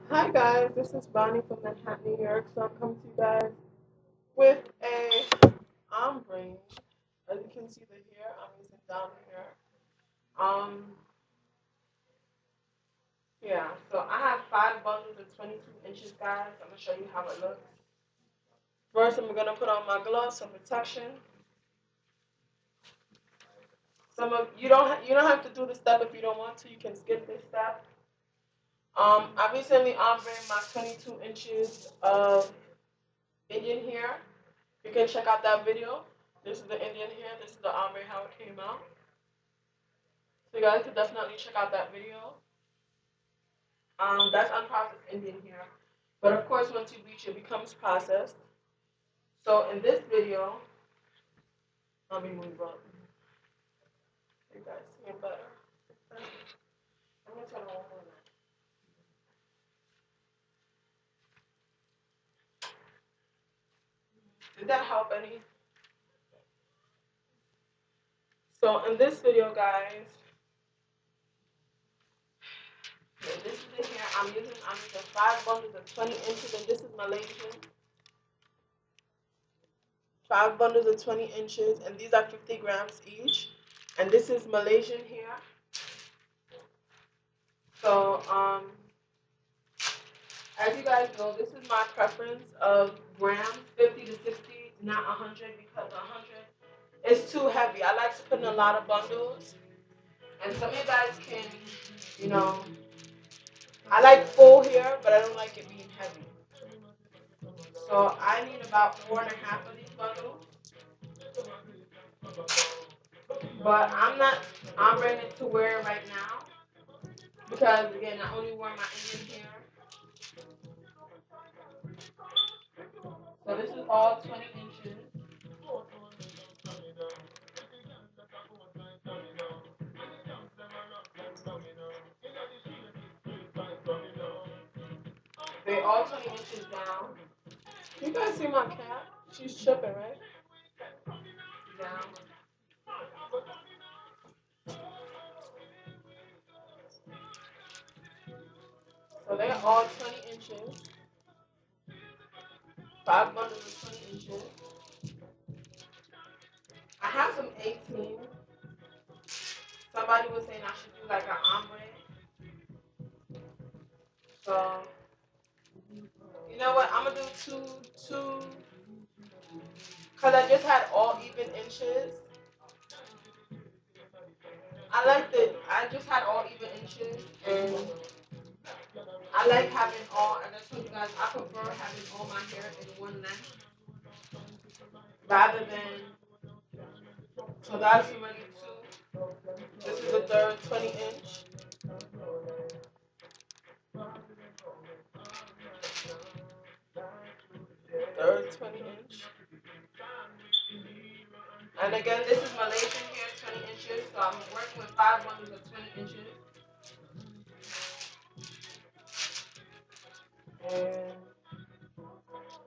Hi guys, this is Brownie from Manhattan, New York. So I'm coming to you guys with a ombre. As you can see the hair, I'm using down here. Um, yeah. So I have 5 bundles of 22 inches, guys. I'm gonna show you how it looks. First, I'm gonna put on my gloves for protection. Some of you don't have to do the step if you don't want to. You can skip this step. I recently ombre my 22 inches of Indian hair. You can check out that video. This is the Indian hair. This is the ombre how it came out. So you guys could definitely check out that video. That's unprocessed Indian hair. But of course, once you bleach, it becomes processed. So in this video, let me move up. You guys see it better. I'm gonna turn on one more. Did that help any? So in this video, guys, this is the hair I'm using 5 bundles of 20 inches, and this is Malaysian. 5 bundles of 20 inches, and these are 50 grams each. And this is Malaysian hair. So, as you guys know, this is my preference of grams, 50 to 60, not 100, because 100 is too heavy. I like to put in a lot of bundles, and some of you guys can, you know, I like full hair, but I don't like it being heavy. So I need about 4.5 of these bundles, but I'm ready to wear it right now because again, I only wear my Indian hair. So this is all 20 inches. They all 20 inches down. You guys see my cat? She's tripping, right? Down. So they're all 20 inches. 5 bundles of 20 inches. I have some 18. Somebody was saying I should do like an ombre. So you know what? I'm gonna do two, cause I just had all even inches. I just had all even inches, and I like having all. And I told you guys I prefer having all my hair in one length rather than. So that's already two. This is the third 20 inch. Third 20 inch. And again, this is Malaysian hair, 20 inches. So I'm working with 5 bundles of 20 inches. And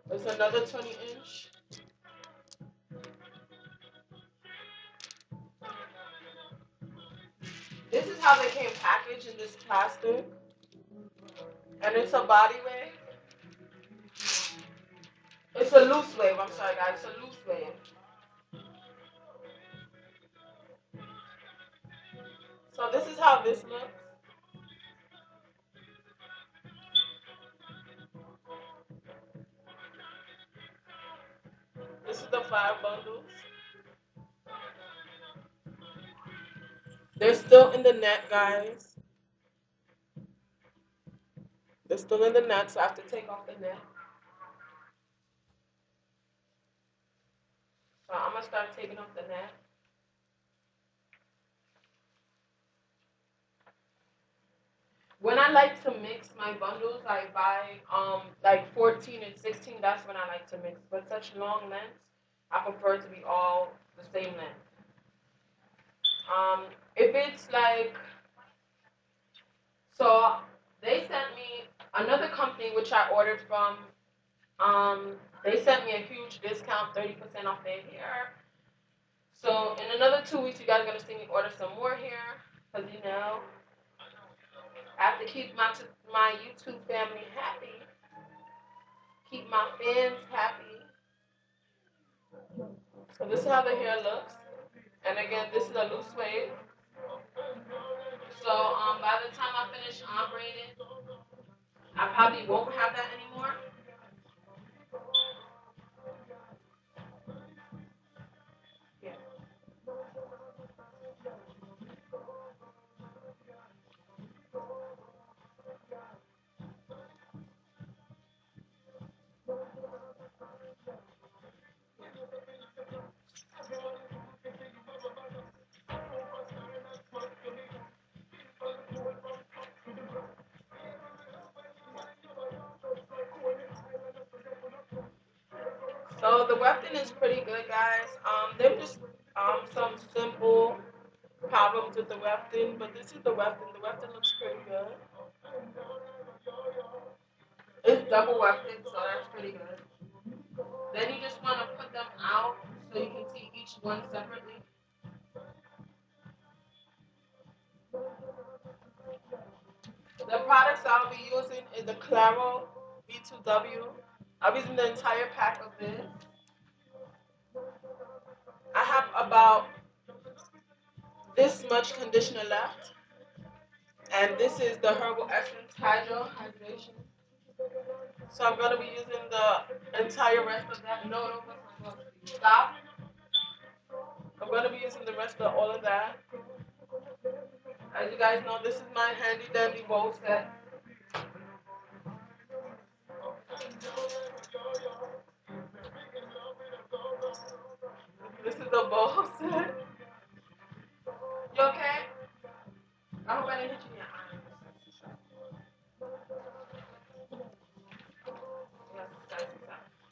there's another 20 inch. This is how they came packaged in this plastic. And it's a body wave. It's a loose wave. I'm sorry, guys. It's a loose wave. So this is how this looks. This is the 5 bundles. They're still in the net, guys. They're still in the net, so I have to take off the net. So I'm gonna start taking off the net. When I like to mix my bundles, I buy like 14 and 16. That's when I like to mix. But such long lengths, I prefer to be all the same length. If it's like so, they sent me another company which I ordered from. They sent me a huge discount, 30% off their hair. So in another 2 weeks, you guys are gonna see me order some more hair, cause you know I have to keep my YouTube family happy, keep my fans happy. So this is how the hair looks. And again, this is a loose wave. So by the time I finish ombre it, I probably won't have that anymore. Yeah. So the wefting is pretty good, guys. There were just some simple problems with the wefting, but this is the wefting. The wefting looks pretty good. It's double wefted, so that's pretty good. Then you just want to put them out so you can see each one separately. The products I'll be using is the Clairol B2W. I'll be using the entire pack of this. I have about this much conditioner left, and this is the Herbal Essence Hydro Hydration. So I'm gonna be using the entire rest of that. No, no, stop. I'm gonna be using the rest of all of that. As you guys know, this is my handy dandy bowl set. This is the bowl set. You okay? I hope I didn't hit you in your eye.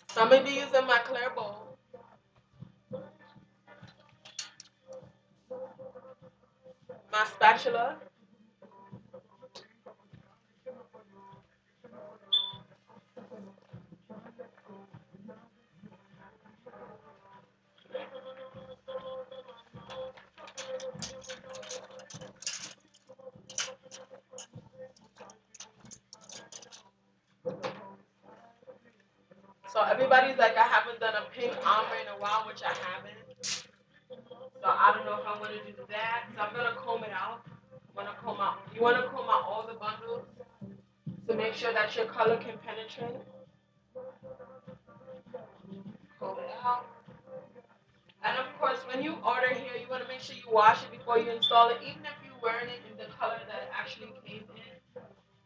So I'm gonna be using my clear bowl. My spatula. So everybody's like, I haven't done a pink ombre in a while, which I haven't. So I don't know if I'm gonna do that. So I'm gonna comb it out. I'm gonna comb out. You wanna comb out all the bundles to make sure that your color can penetrate. Comb it out. And of course, when you order here, you wanna make sure you wash it before you install it, even if you're wearing it in the color that it actually came in.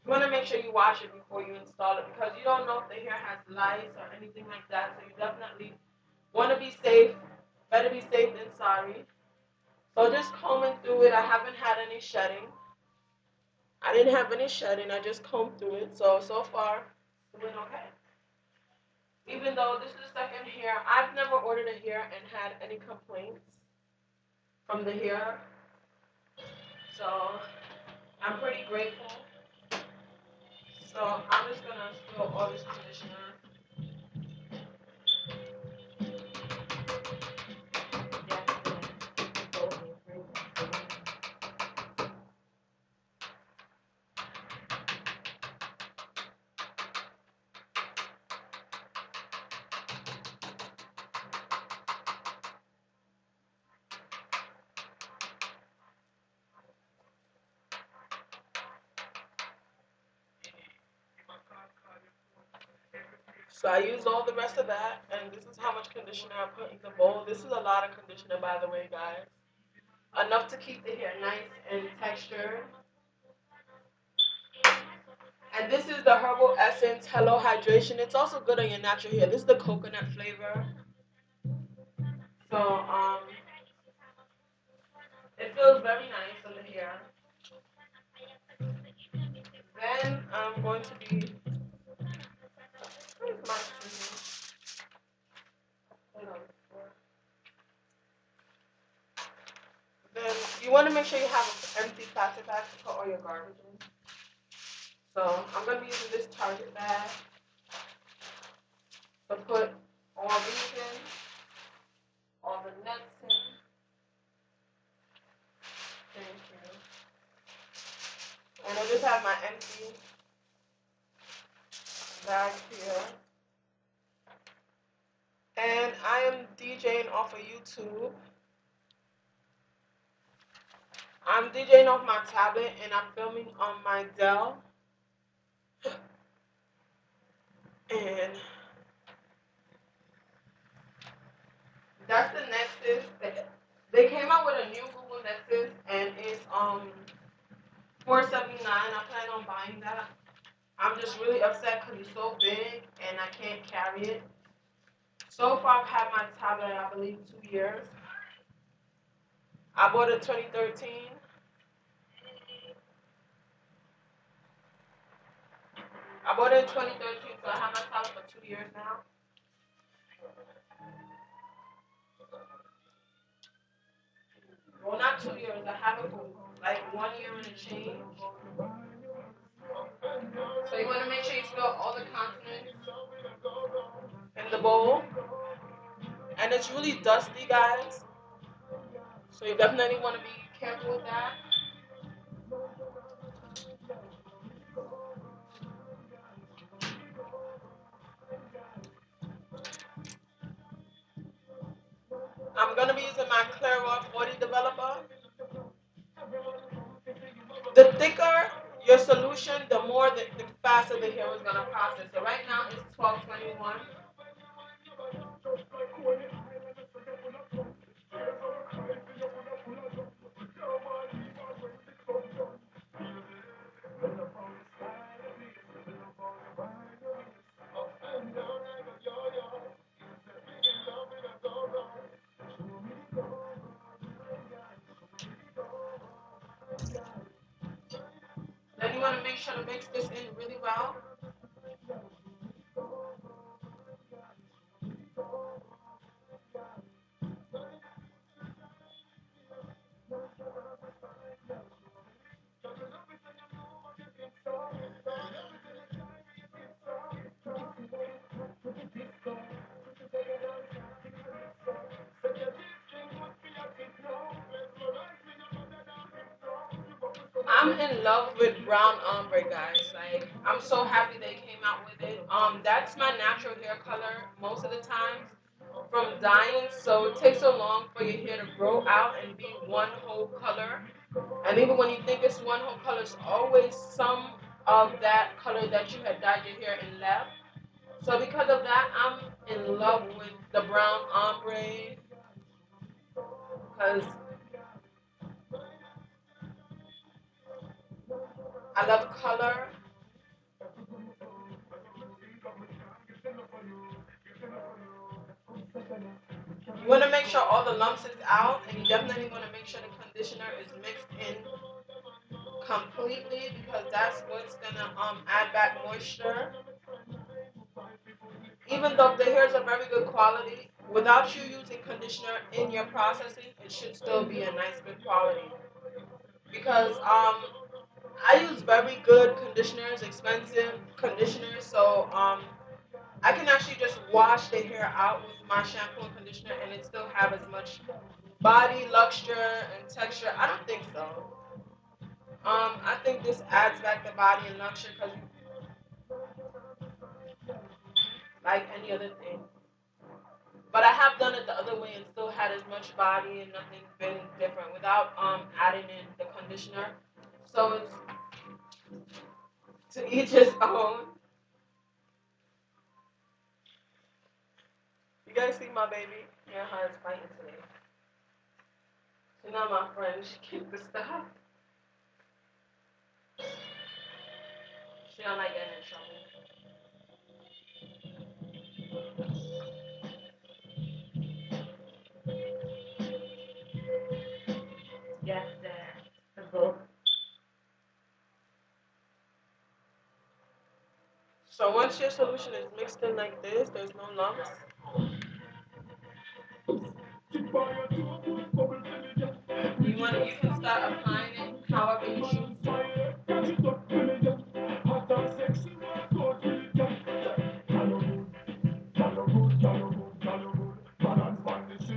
You want to make sure you wash it before you install it because you don't know if the hair has lice or anything like that. So you definitely want to be safe. Better be safe than sorry. So just combing through it. I haven't had any shedding. I didn't have any shedding. I just combed through it. So far, it's been okay. Even though this is the second hair, I've never ordered a hair and had any complaints from the hair. So I'm pretty grateful. So I'm just gonna spill all this conditioner. So I used all the rest of that, and this is how much conditioner I put in the bowl. This is a lot of conditioner, by the way, guys. Enough to keep the hair nice and textured. And this is the Herbal Essence Hello Hydration. It's also good on your natural hair. This is the coconut flavor. So, it feels very nice on the hair. Then I'm going to be, where's my scissors? Hold on. Then you want to make sure you have an empty plastic bag to put all your garbage in. So I'm going to be using this Target bag to put all these in, all the nuts in. Thank you. And I just have my bag here. And I am DJing off of YouTube. I'm DJing off my tablet and I'm filming on my Dell. And that's the Nexus. They came out with a new Google Nexus and it's $479. I plan on buying that. I'm just really upset because it's so big and I can't carry it. So far, I've had my tablet, I believe, 2 years. I bought it 2013. I bought it in 2013, so I have my tablet for 2 years now. Well, not 2 years. I have it for like 1 year and a change. So you want to make sure you spill all the contents in the bowl. And it's really dusty, guys. So you definitely want to be careful with that. I'm going to be using my Clairol 40 developer. The thicker your solution, the more the faster the hair is going to process. So right now it's 1221. Then you want to make sure to mix this in really well. I'm in love with brown ombre, guys. Like, I'm so happy they came out with it. That's my natural hair color most of the time from dyeing. So it takes so long for your hair to grow out and be one whole color. And even when you think it's one whole color, it's always some of that color that you had dyed your hair and left. So because of that, I'm in love with the brown ombre because I love color. You want to make sure all the lumps is out, and you definitely want to make sure the conditioner is mixed in completely because that's what's gonna add back moisture. Even though the hairs are very good quality, without you using conditioner in your processing, it should still be a nice good quality. Because I use very good conditioners, expensive conditioners, so I can actually just wash the hair out with my shampoo and conditioner, and it still have as much body luxure and texture. I don't think so. I think this adds back the body and luxury because, like any other thing. But I have done it the other way and still had as much body and nothing's been different without adding in the conditioner. So it's to each his own. You guys see my baby? Yeah, her is fighting today. She's not my friend. She kicked the stuff. She don't like getting in trouble. Yes, Dad. The book. So once your solution is mixed in like this, there's no lumps. You can start applying it however you choose to.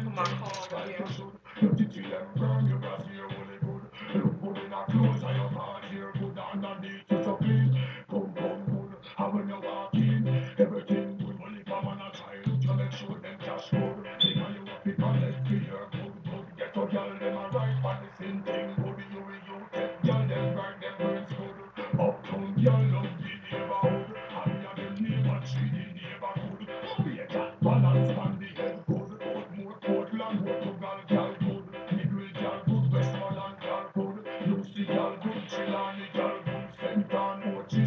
Come on, come over here. So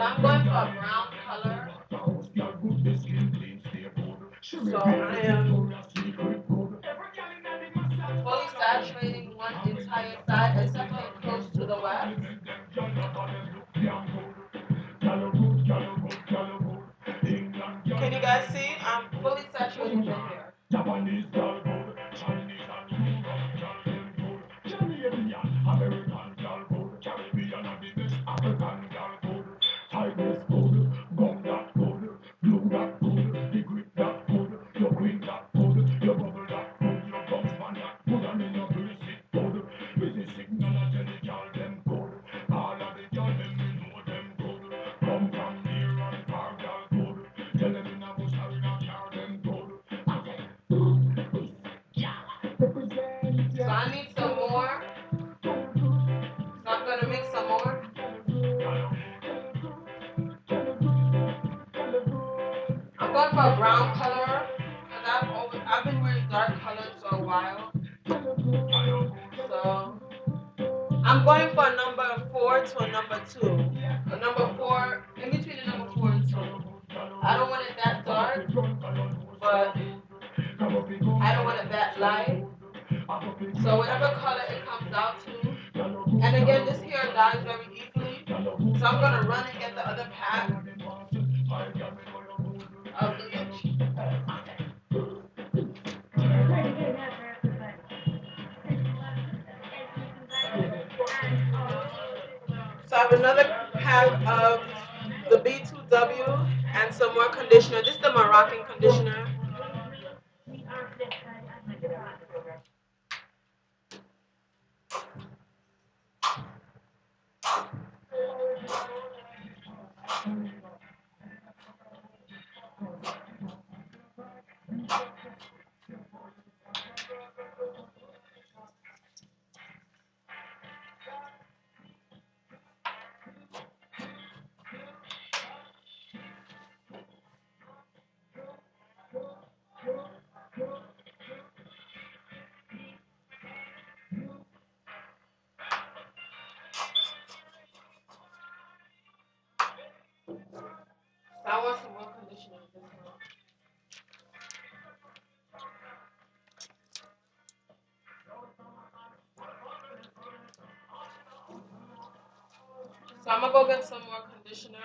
I'm going for a brown color. So I am fully saturating one entire side except for close to the west. Can you guys see? I'm fully saturating the hair. So I need some more. So I'm gonna mix some more. I'm going for a brown color because I've been wearing dark colors for a while. So I'm going for a number 4 to a number 2. A number 4, in between a number 4 and 2. I don't want it that dark, but I don't want it that light. So whatever color it comes out to. And again, this hair dyes very easily. So I'm going to run and get the other pack of bleach. So I have another pack of the B2W and some more conditioner. This is the Moroccan conditioner. So I want some more conditioner with this one. So I'm gonna go get some more conditioner.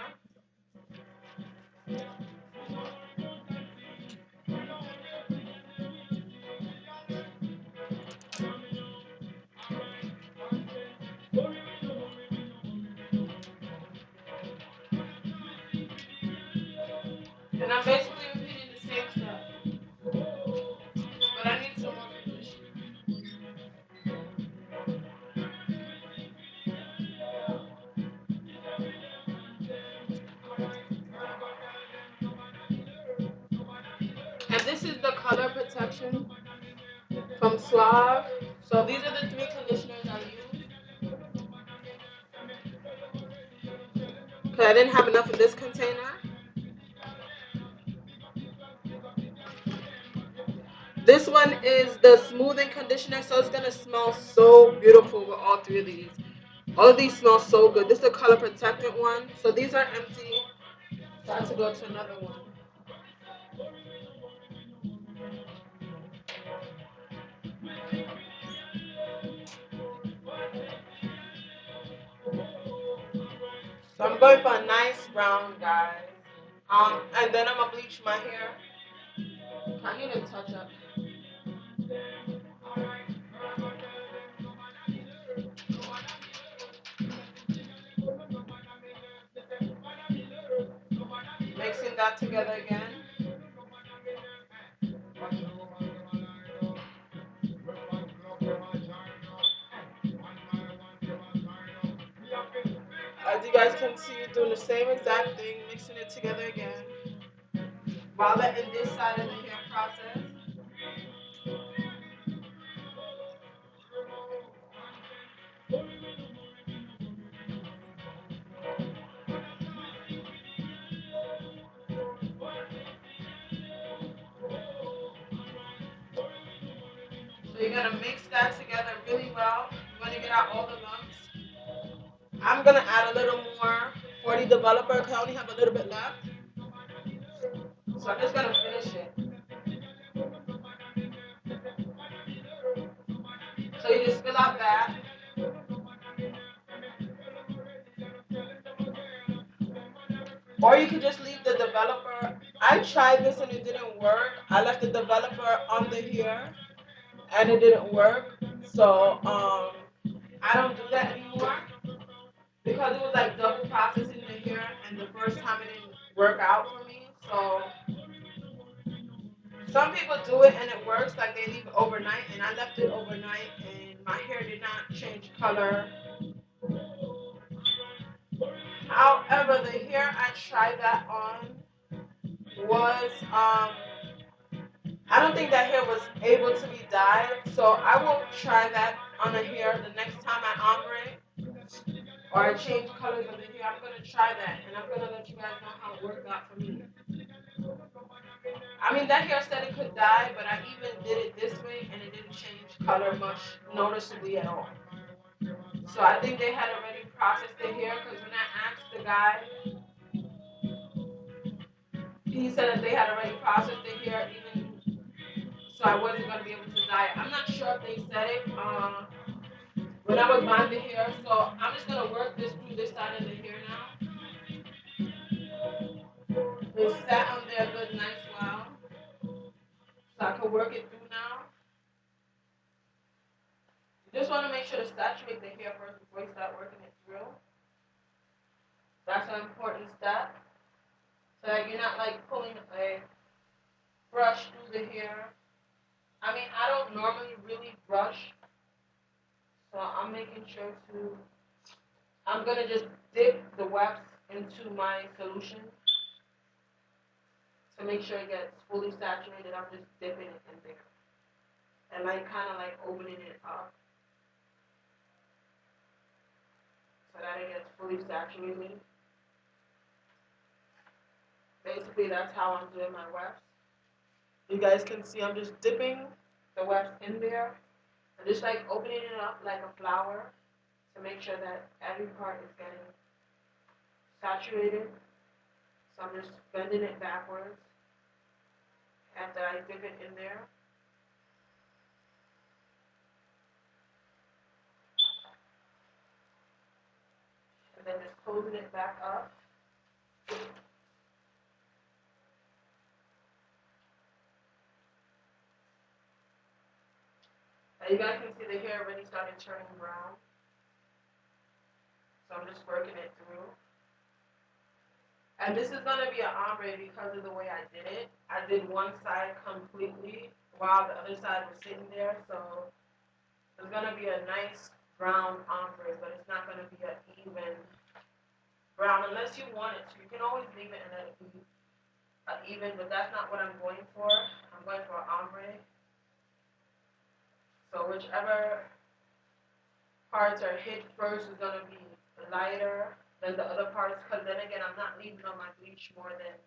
And I'm basically repeating the same step. But I need some more conditioner. And this is the color protection from Suave. So these are the 3 conditioners I use. Because I didn't have enough in this container. This one is the smoothing conditioner, so it's gonna smell so beautiful with all 3 of these. All of these smell so good. This is the color protectant one. So these are empty. So I have to go to another one. So I'm going for a nice brown, guys. And then I'm gonna bleach my hair. I need a touch up. Mixing that together again. As you guys can see, doing the same exact thing, mixing it together again. While letting this side of the hair process. process. So you're gonna mix that together really well. You want to get out all the lumps. I'm gonna add a little more for the developer because I only have a little bit left. So I'm just gonna finish it. So you just fill out that. Or you can just leave the developer. I tried this and it didn't work. I left the developer under here and it didn't work. So I don't do that anymore because it was like double processing the hair and the first time it didn't work out for me. So some people do it and it works, like they leave it overnight, and I left it overnight and my hair did not change color. However, the hair I tried that on was I don't think that hair was able to be dyed, so I will try that on the hair the next time I ombre or I change colors of the hair. I'm gonna try that and I'm gonna let you guys know how it worked out for me. I mean, that hair said it could dye, but I even did it this way and it didn't change color much noticeably at all. So I think they had already processed the hair because when I asked the guy, he said that they had already processed the hair even so I wasn't going to be able to dye it. I'm not sure if they said it when I was buying the hair, so I'm just going to work this through this side of the hair now. It sat on there a good nice while, so I can work it through now. You just want to make sure to saturate the hair first before you start working it through. That's an important step, so that you're not like pulling a brush through the hair. I mean, I don't normally really brush, so I'm making sure to, I'm going to just dip the wax into my solution to make sure it gets fully saturated. I'm just dipping it in there and like kind of like opening it up so that it gets fully saturated. Basically, that's how I'm doing my wax. You guys can see I'm just dipping the wax in there and just like opening it up like a flower to make sure that every part is getting saturated. So I'm just bending it backwards after I dip it in there. And then just closing it back up. Now you guys can see the hair already started turning brown. So I'm just working it through. And this is going to be an ombre because of the way I did it. I did one side completely while the other side was sitting there. So it's going to be a nice brown ombre, but it's not going to be an even brown unless you want it to. You can always leave it and let it be even, but that's not what I'm going for. I'm going for ombre. So whichever parts are hit first is going to be lighter than the other parts, because then again, I'm not leaving on my bleach more than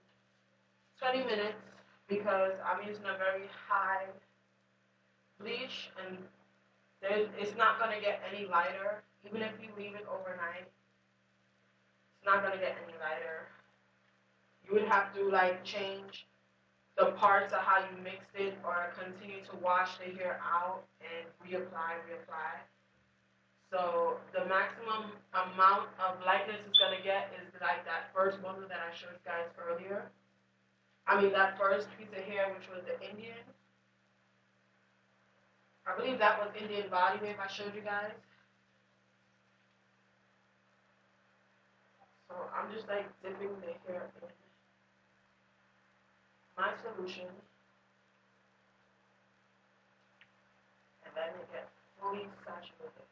20 minutes because I'm using a very high bleach and it's not going to get any lighter. Even if you leave it overnight, it's not going to get any lighter. You would have to like change the parts of how you mixed it or continue to wash the hair out and reapply. So the maximum amount of lightness it's going to get is like that first bundle that I showed you guys earlier. I mean that first piece of hair, which was the Indian. I believe that was Indian body wave I showed you guys. So I'm just like dipping the hair in my solution and letting it get fully saturated.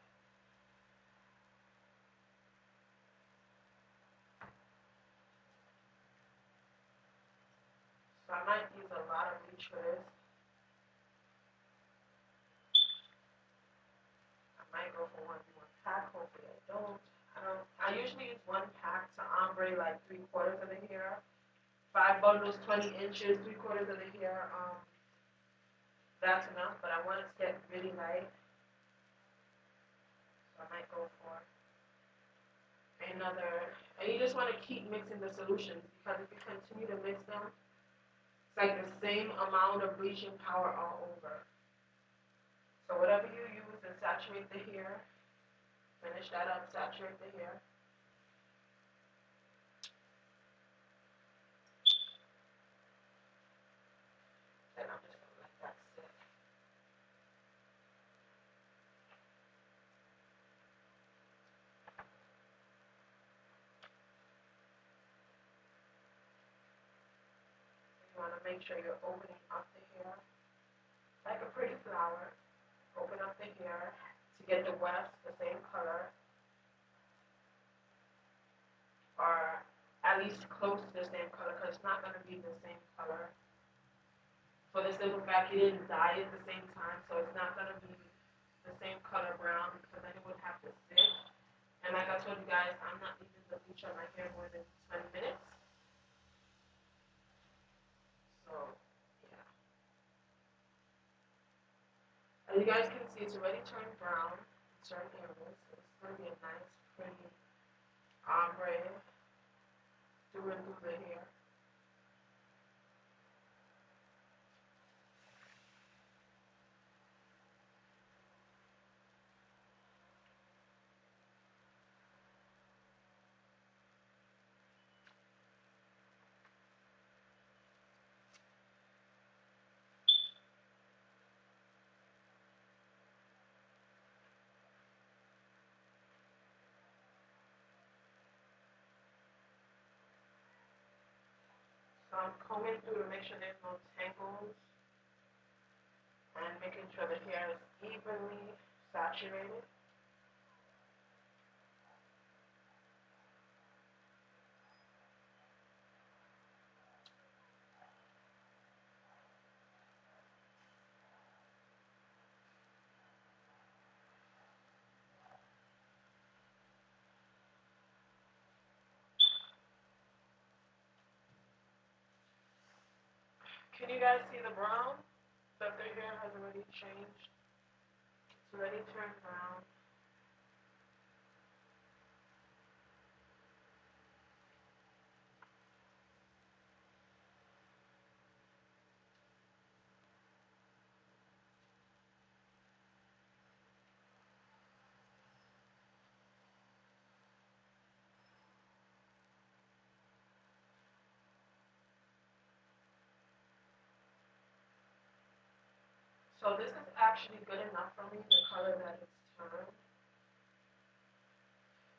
So I might use a lot of bleach for this. go for 1 pack. Hopefully I don't. I usually use 1 pack to ombre like 3/4 of the hair. 5 bundles, 20 inches, 3/4 of the hair. That's enough. But I want it to get really light, so I might go for another. And you just want to keep mixing the solutions because if you continue to mix them, it's like the same amount of bleaching powder all over. So whatever you use and saturate the hair, finish that up, saturate the hair. Then I'm just gonna let that sit. You want to make sure you're opening up the hair like a pretty flower. Open up the hair to get the wefts the same color, or at least close to the same color, because it's not going to be the same color. For the simple fact you didn't dye at the same time, so it's not going to be the same color brown, because then it would have to sit. And like I told you guys, I'm not leaving the bleach on my hair more than 20 minutes. So, yeah. As you guys can see, it's already turned brown in certain areas. So it's going to be a nice, pretty ombre through and through the hair. So I'm combing through to make sure there's no tangles and making sure the hair is evenly saturated. Can you guys see the brown? That the hair has already changed. It's already turned brown. So this is actually good enough for me, the color that it's turned.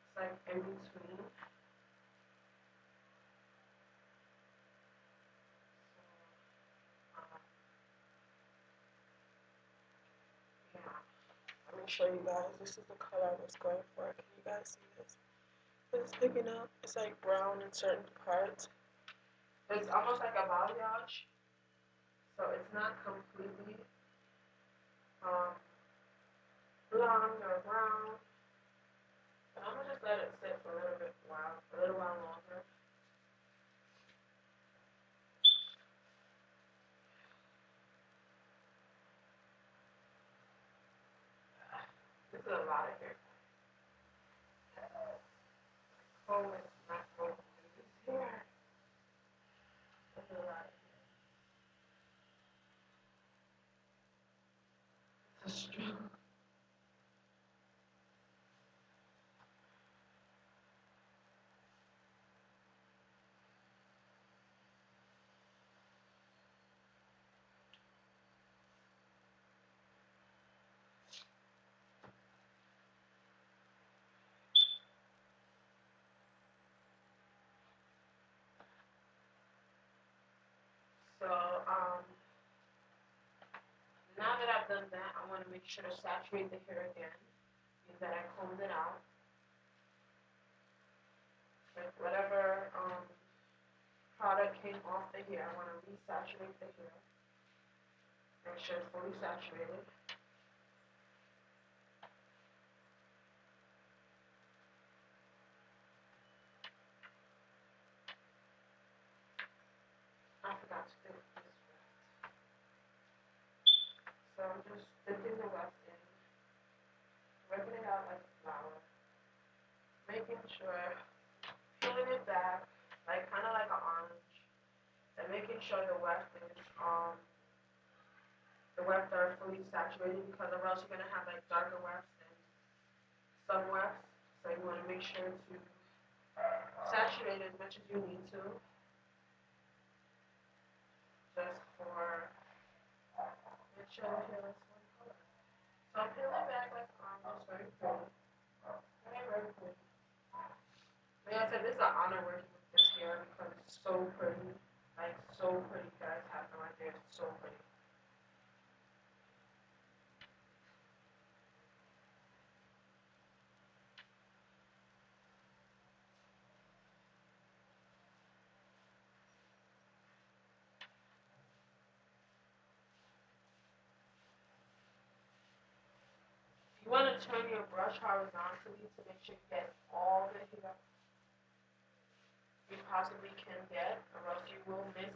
It's like in between. So, yeah. Let me show you guys. This is the color I was going for. Can you guys see this? It's picking up. It's like brown in certain parts. It's almost like a balayage. So it's not completely um, blonde or brown. But I'm gonna just let it sit for a little while longer. This is a lot of hair. Oh, it's not going through this hair. This is a lot of hair. It's a struggle. So, now that I've done that, I want to make sure to saturate the hair again. Means that I combed it out. With whatever product came off the hair, I want to resaturate the hair. Make sure it's fully saturated. So I'm just dipping the wax in, working it out like a flower, making sure, peeling it back, like kind of like an orange, and making sure the wefts are fully saturated because or else you're gonna have like darker wefts and some wefts. So you want to make sure to saturate as much as you need to, just for make sure the hair is one color. So I'm peeling back like orange, very pretty, very very pretty. Like I said, this is an honor working with this hair because it's so pretty, like so pretty. You guys have no idea, it's so pretty. You want to turn your brush horizontally to make sure you get all the hair you possibly can get, or else you will miss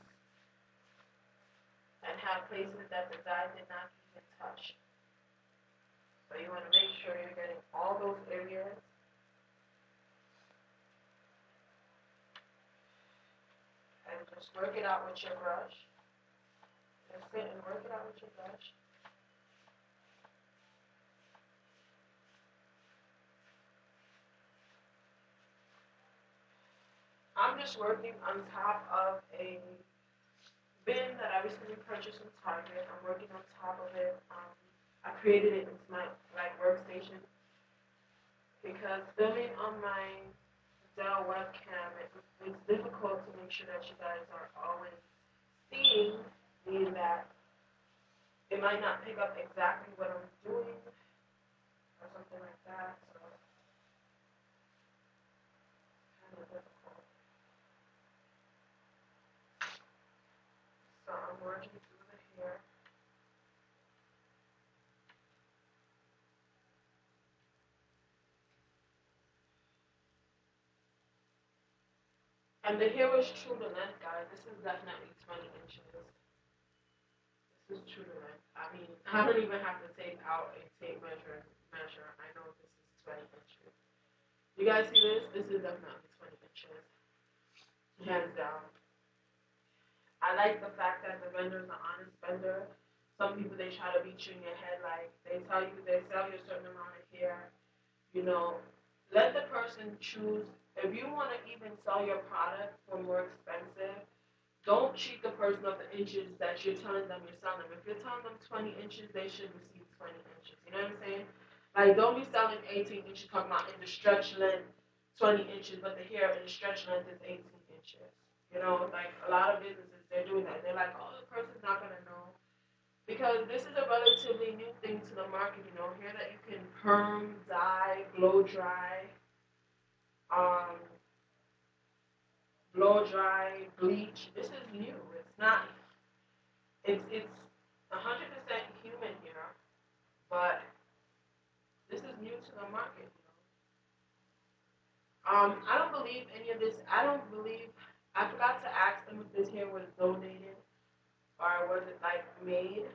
and have places that the dye did not even touch. So you want to make sure you're getting all those areas. And just work it out with your brush. Just sit and work it out with your brush. I'm just working on top of a bin that I recently purchased from Target. I'm working on top of it. I created it into my like workstation because filming on my Dell webcam, it's difficult to make sure that you guys are always seeing, meaning that it might not pick up exactly what I'm doing or something like that. So kind of difficult. So I'm working through the hair. And the hair is true to length, guys. This is definitely 20 inches. This is true to length. I mean, I don't even have to take out a tape measure. I know this is 20 inches. You guys see this? This is definitely 20 inches. Hands down. I like the fact that the vendor is an honest vendor. Some people, they try to beat you in your head, like they tell you they sell you a certain amount of hair. You know, let the person choose. If you want to even sell your product for more expensive, don't cheat the person of the inches that you're telling them you're selling them. If you're telling them 20 inches, they should receive 20 inches. You know what I'm saying? Like, don't be selling 18 inches, talking about in the stretch length 20 inches, but the hair in the stretch length is 18 inches. You know, like a lot of businesses, they're doing that. They're like, oh, the person's not going to know. Because this is a relatively new thing to the market, you know, hair that you can perm, dye, um, blow dry, bleach. This is new. It's not. It's 100% human here, but this is new to the market. I don't believe any of this. I don't believe. I forgot to ask them if this hair was donated or was it like made.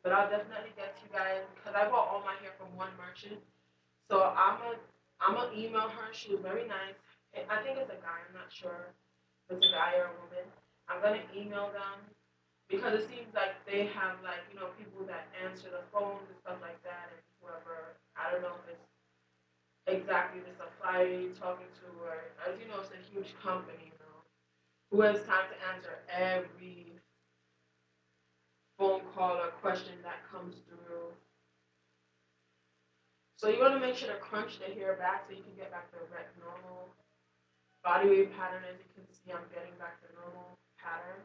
But I'll definitely get you guys because I bought all my hair from one merchant. So I'm gonna email her. She was very nice. I think it's a guy. I'm not sure if it's a guy or a woman. I'm gonna email them because it seems like they have like people that answer the phones and stuff like that, and whoever I don't know if it's exactly the supplier you're talking to, or as you know, it's a huge company, who has time to answer every phone call or question that comes through. So you want to make sure to crunch the hair back so you can get back the normal body wave pattern. As you can see, I'm getting back the normal pattern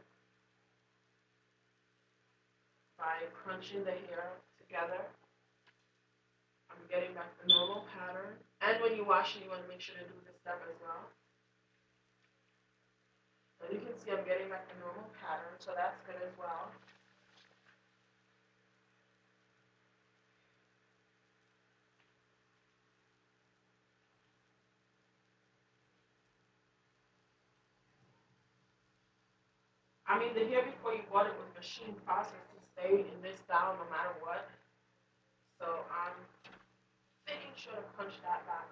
by crunching the hair together. I'm getting back the normal pattern. And when you wash it, you want to make sure to do this step as well. As you can see, I'm getting back the normal pattern, so that's good as well. I mean, the hair before you bought it was machine processed. stay in this style no matter what. So I'm making sure to crunch that back.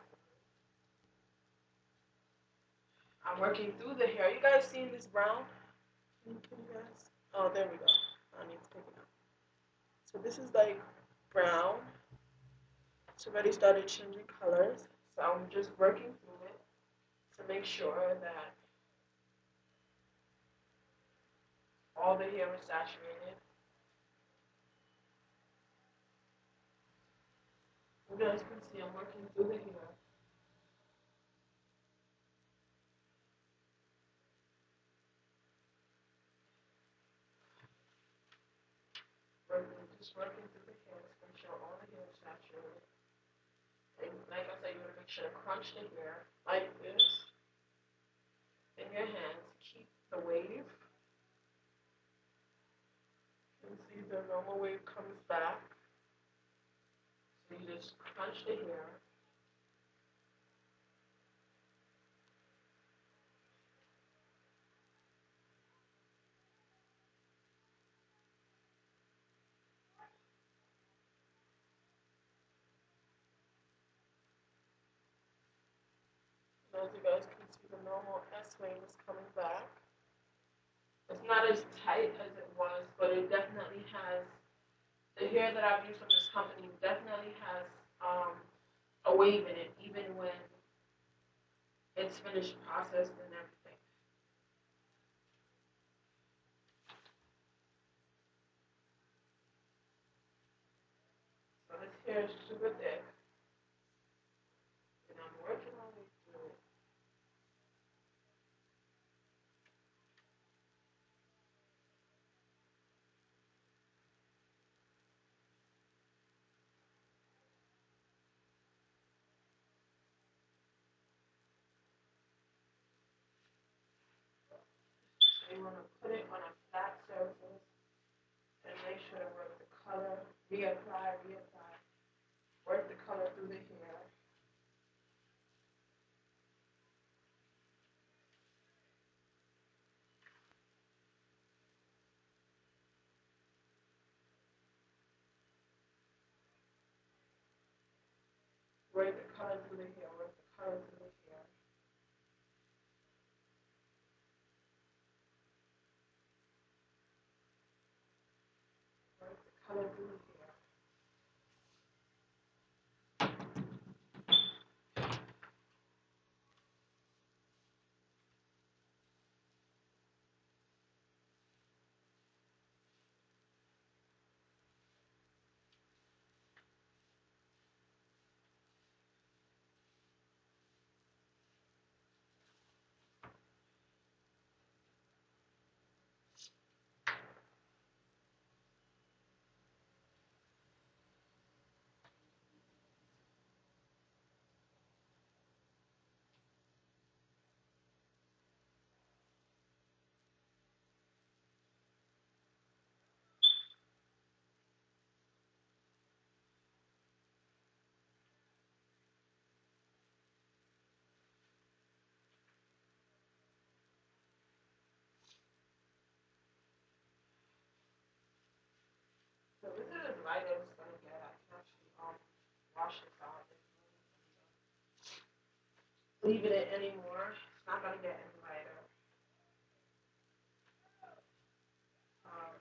I'm working through the hair. You guys seeing this brown? Can you guys? Oh, there we go. I need to take it out. So this is like brown. It's already started changing colors. So I'm just working through it to make sure that all the hair is saturated. You guys can see I'm working through the hair. Just working through the hair to make sure all the hair is saturated. And like I said, you want to make sure to crunch the hair like this in your hands. Keep the wave. You can see the normal wave comes back. So you just crunch the hair. As you guys can see, the normal S wave is coming back. It's not as tight as it was, but it definitely has, the hair that I've used from this company definitely has a wave in it, even when it's finished processed and everything. So this hair is super thick, and I'm working my way through it. So you want to put it on a flat surface and make sure to work the color, reapply, reapply, work the color through the hair. Work the color through the hair, work the color through the hair. Work the color through the hair. So this is as light as it's gonna get. I can actually wash this out. Leave it anymore. It's not gonna get any lighter. Um,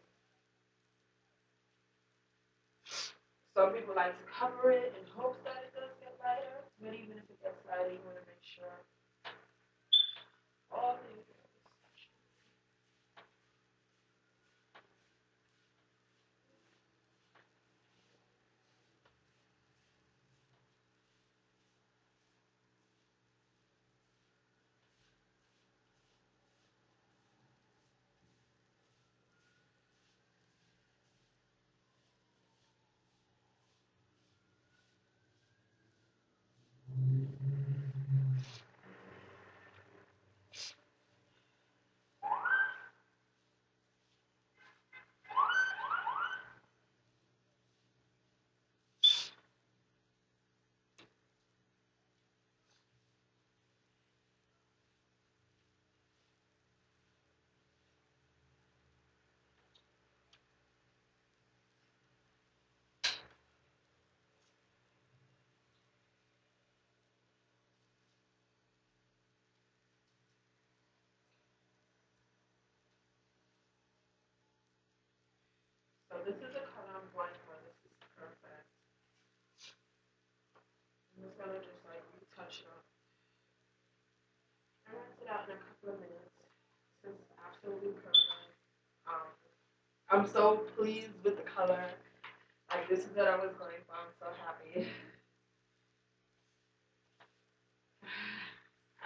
some people like to cover it in hopes that it does get lighter. But even if it gets lighter, you want to make sure all the I'm so pleased with the color. Like, this is what I was going for. I'm so happy.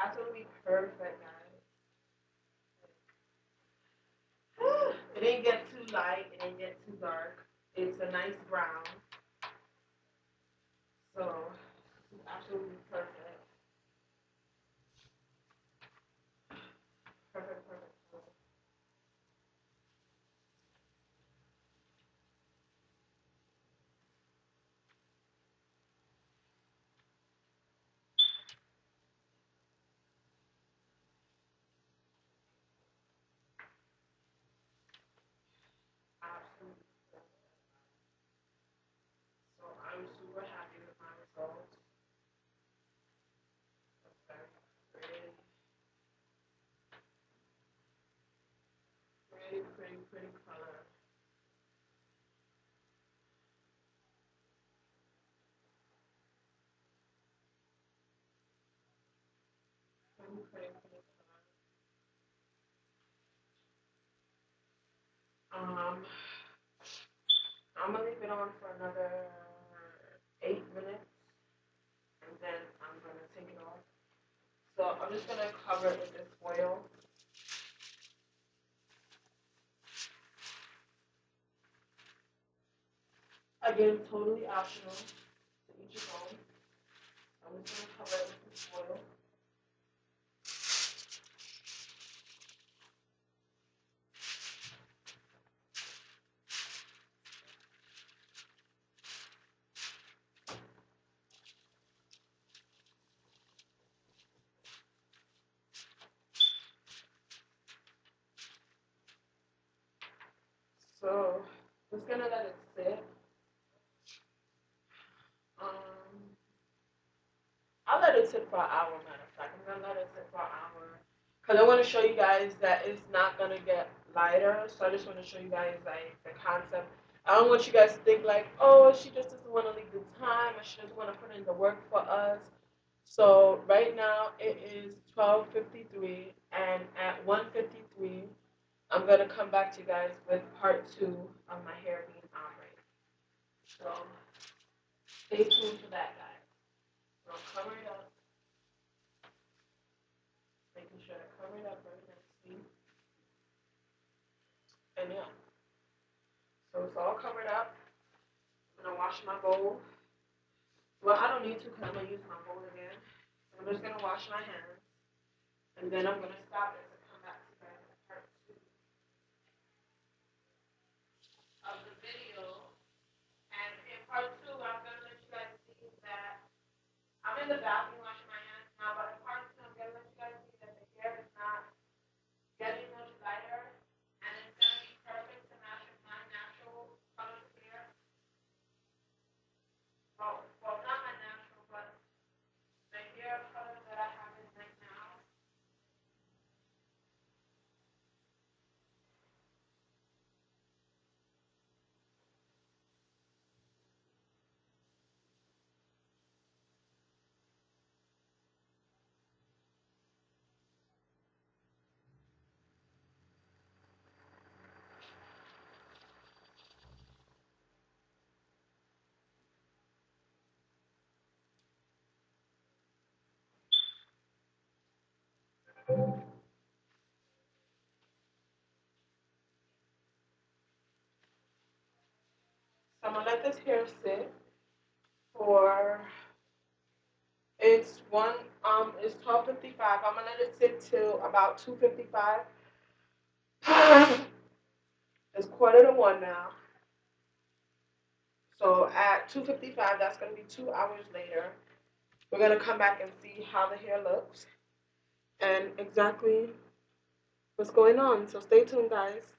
Absolutely perfect, guys. It didn't get too light. It didn't get too dark. It's a nice brown. So, it's absolutely perfect. Perfect, perfect. Absolutely perfect. So, I'm super happy with my results. It's very pretty, pretty, pretty, pretty color. Pretty, pretty, pretty color. I'm gonna leave it on for another 8 minutes, and then I'm gonna take it off. So I'm just gonna cover it with this oil. Again, totally optional to each his own. I'm just gonna cover it with this oil. So just gonna let it sit. Um, I'll let it sit for an hour, matter of fact. I'm gonna let it sit for an hour. Because I want to show you guys that it's not going to get lighter. So I just want to show you guys like the concept. I don't want you guys to think like, oh, she just doesn't want to leave the time or she doesn't want to put in the work for us. So right now it is 12:53, and at 1:53 I'm going to come back to you guys with part 2 of my hair being ombre. So stay tuned for that, guys. So cover it up, making sure to cover it up very nicely. And yeah, so it's all covered up. I'm gonna wash my bowl. Well, I don't need to because I'm gonna use my bowl again. So I'm just gonna wash my hands, and then I'm gonna stop it to come back to you guys in part 2 of the video. And in part 2, I'm gonna let you guys see that I'm in the bathroom washing my hands now. But in part 2, I'm gonna let you guys see that the hair is not getting much lighter, and it's gonna be perfect to match with my natural color hair. Well, not my natural, but the hair color that I have in right now. So I'm gonna let this hair sit for it's 12:55. I'm gonna let it sit till about 2:55. It's 1:45 now. So at 2:55, that's gonna be 2 hours later. We're gonna come back and see how the hair looks and exactly what's going on. So stay tuned, guys.